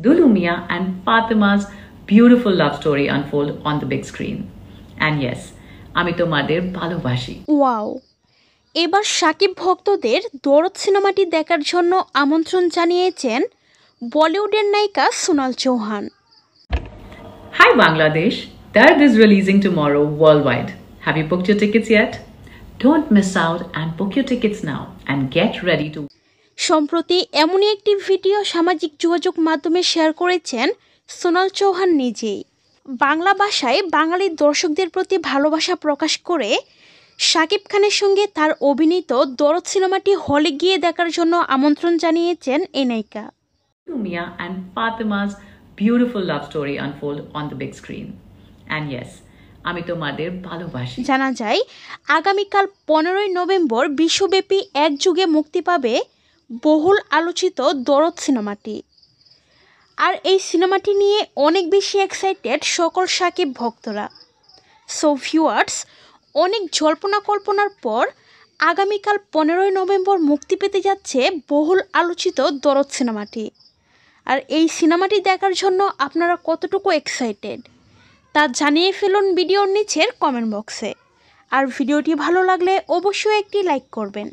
Dulu Mia and Fatima's beautiful love story unfold on the big screen. And yes, আমি তোমাদের ভালোবাসি। Wow, এবার শাকিব ভক্তদের দরদ সিনেমাটি দেখার জন্য আমন্ত্রণ জানিয়েছেন বলিউডের নায়িকা Sonal Chauhan. Hi Bangladesh, Dard is releasing tomorrow worldwide. Have you booked your tickets yet? Don't miss out and book your tickets now and get ready to সম্প্রতি এমনই একটি ভিডিও সামাজিক যোগাযোগ মাধ্যমে শেয়ার করেছেন সোনাল চৌহান নিজেই। বাংলা ভাষায় বাঙালি দর্শকদের প্রতি ভালোবাসা প্রকাশ করে শাকিব খানের সঙ্গে তার অভিনীত দরদ সিনেমাটি হলে গিয়ে দেখার জন্য আমন্ত্রণ জানিয়েছেন এই নায়িকা। Mia and Fatima's beautiful love story unfold on the big screen. And yes, আমি তোমাদের ভালোবাসি। জানা যায় আগামীকাল 15ই নভেম্বর বিশ্বব্যাপী একযুগে মুক্তি পাবে বহুল আলোচিত দরদ সিনেমাটি। আর এই সিনেমাটি নিয়ে অনেক বেশি এক্সাইটেড সকল শাকিব ভক্তরা। সো ভিউয়ার্স, অনেক জল্পনা কল্পনার পর আগামীকাল 15ই নভেম্বর মুক্তি পেতে যাচ্ছে বহুল আলোচিত দরদ সিনেমাটি। আর এই সিনেমাটি দেখার জন্য আপনারা কতটুকু এক্সাইটেড তা জানিয়ে ফেলুন ভিডিওর নিচের কমেন্ট বক্সে। আর ভিডিওটি ভালো লাগলে অবশ্যই একটি লাইক করবেন।